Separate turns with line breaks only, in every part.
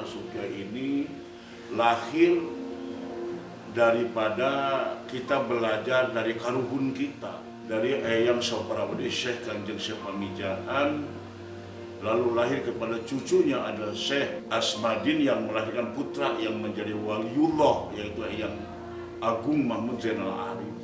Asubkia ini lahir daripada kita belajar dari karuhun kita, dari Eyang Soparawadi Syekh Kanjeng Syekh Pamijahan, lalu lahir kepada cucunya ada Syekh Asmadin yang melahirkan putra yang menjadi waliullah, yaitu Eyang Agung Mahmud Zainal Arif.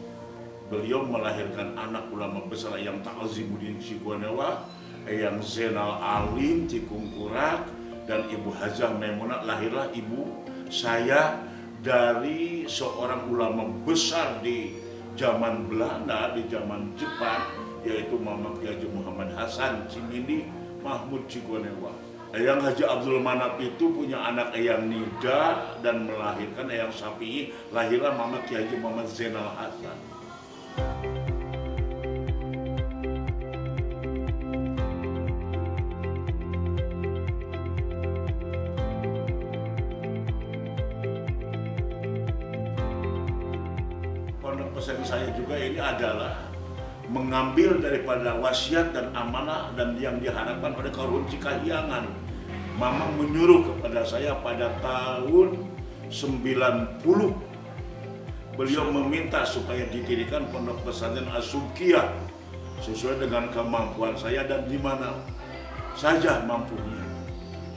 Beliau melahirkan anak ulama besar Eyang Ta'azimuddin Cikonewa, Eyang Zainal Alim Cikungkurak, dan Ibu Hajah Maimunah. Lahirlah ibu saya dari seorang ulama besar di zaman Belanda, di zaman Jepang, yaitu Muhammad Kiai Muhammad Hasan Cimindi Mahmud Cikonewa. Eyang Haji Abdul Manap itu punya anak Eyang Nida dan melahirkan Eyang Sapi'i, lahirlah Muhammad Kiai Muhammad Zainal Hasan. Pondok pesantren saya juga ini adalah mengambil daripada wasiat dan amanah dan yang diharapkan oleh Karuhun Cikahyangan. Mama menyuruh kepada saya pada tahun 90. Beliau meminta supaya didirikan pondok pesantren Asubkia sesuai dengan kemampuan saya dan di mana saja mampunya.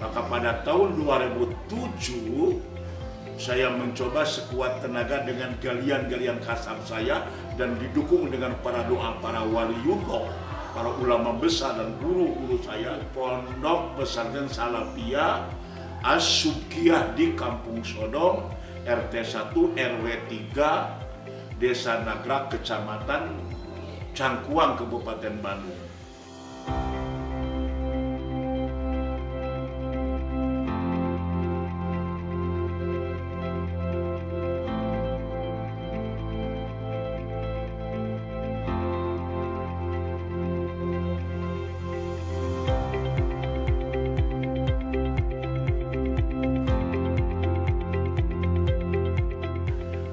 Maka pada tahun 2007 saya mencoba sekuat tenaga dengan galian-galian kasab saya dan didukung dengan para doa para waliullah, para ulama besar dan guru-guru saya. Pondok pesantren Salafiyah Asubkia di Kampung Sodong, RT 1 RW 3, Desa Nagrak, Kecamatan Cangkuang, Kabupaten Bandung.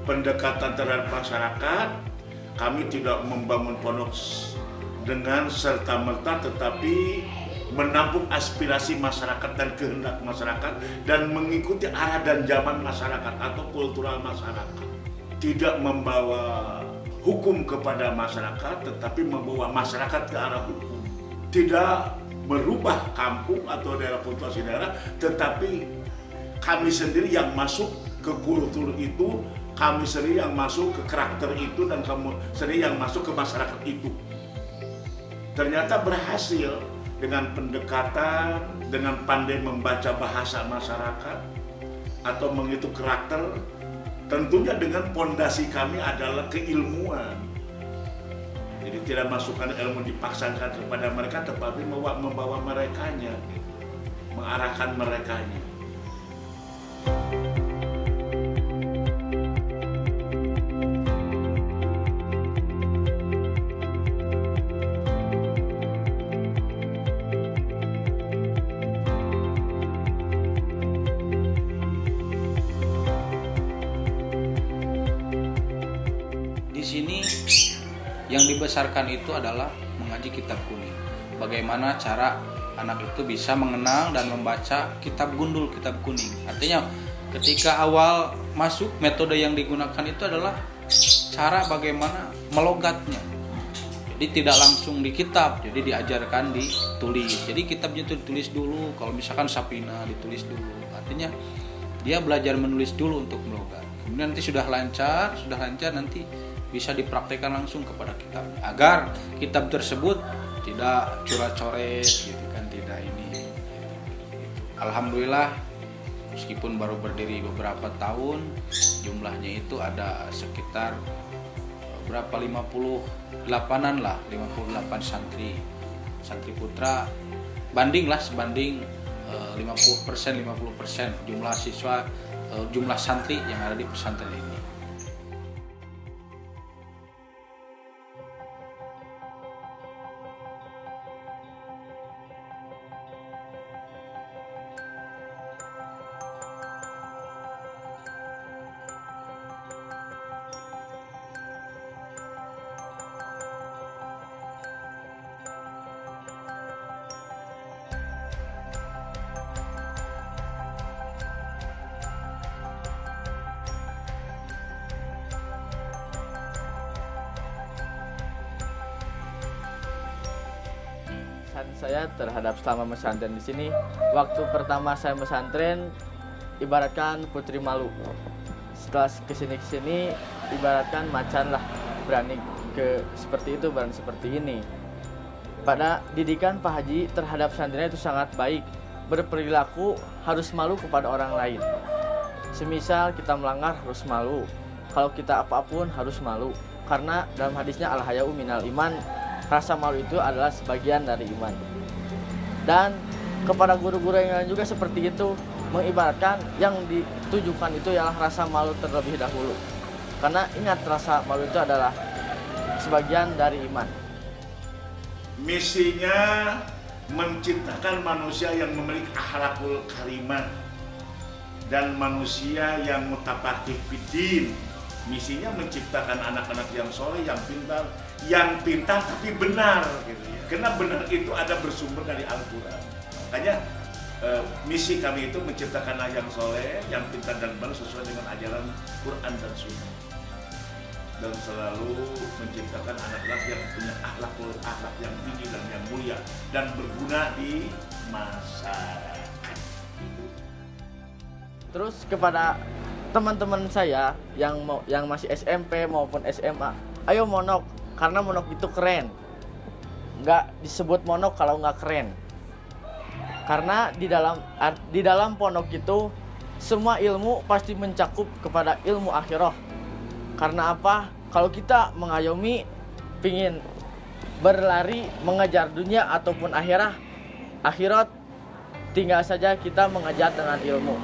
Pendekatan terhadap masyarakat, kami tidak membangun pondok dengan serta-merta, tetapi menampung aspirasi masyarakat dan kehendak masyarakat dan mengikuti arah dan zaman masyarakat atau kultural masyarakat. Tidak membawa hukum kepada masyarakat, tetapi membawa masyarakat ke arah hukum. Tidak merubah kampung atau daerah kultivasi daerah, tetapi kami sendiri yang masuk ke kultur itu, kami sendiri yang masuk ke karakter itu, dan kami sendiri yang masuk ke masyarakat itu. Ternyata berhasil dengan pendekatan, dengan pandai membaca bahasa masyarakat atau menghitung karakter. Tentunya dengan pondasi kami adalah keilmuan. Jadi tidak masukkan ilmu dipaksakan kepada mereka, tetapi membawa merekanya, mengarahkan merekanya.
Di sini yang dibesarkan itu adalah mengaji kitab kuning. Bagaimana cara anak itu bisa mengenal dan membaca kitab gundul, kitab kuning. Artinya ketika awal masuk, metode yang digunakan itu adalah cara bagaimana melogatnya. Jadi tidak langsung di kitab, jadi diajarkan ditulis. Jadi kitabnya itu ditulis dulu, kalau misalkan Sapina ditulis dulu. Artinya dia belajar menulis dulu untuk melogat. Kemudian nanti sudah lancar nanti bisa dipraktekkan langsung kepada kitab, agar kitab tersebut tidak coret-coret gitu kan, tidak ini. Alhamdulillah, meskipun baru berdiri beberapa tahun, jumlahnya itu ada sekitar berapa 58-an lah, 58 santri putra, sebanding 50% jumlah siswa, jumlah santri yang ada di pesantren ini.
saya terhadap selama pesantren di sini, waktu pertama saya pesantren ibaratkan putri malu. Setelah kesini ibaratkan macan lah, berani seperti itu, berani seperti ini. Pada didikan Pak Haji terhadap pesantren itu sangat baik. Berperilaku harus malu kepada orang lain. Semisal kita melanggar harus malu. Kalau kita apapun harus malu. Karena dalam hadisnya al-haya'u minal iman, rasa malu itu adalah sebagian dari iman. Dan kepada guru-guru yang lain juga seperti itu, mengibaratkan yang ditujukan itu ialah rasa malu terlebih dahulu. Karena ingat, rasa malu itu adalah sebagian dari iman.
Misinya menciptakan manusia yang memiliki akhlakul karimah dan manusia yang mutafaqih fiddin. Misinya menciptakan anak-anak yang soleh, yang pintar tapi benar gitu ya. Karena benar itu ada bersumber dari Al-Qur'an. Makanya misi kami itu menciptakan anak yang soleh, yang pintar dan benar sesuai dengan ajaran Quran dan Sunnah. Dan selalu menciptakan anak-anak yang punya akhlak yang tinggi dan yang mulia dan berguna di masyarakat.
Terus kepada teman-teman saya yang masih SMP maupun SMA, ayo monok, karena monok itu keren. Nggak disebut monok kalau nggak keren. Karena di dalam pondok itu semua ilmu pasti mencakup kepada ilmu akhirah. Karena apa? Kalau kita mengayomi pingin berlari mengejar dunia ataupun akhirat, tinggal saja kita mengejar dengan ilmu.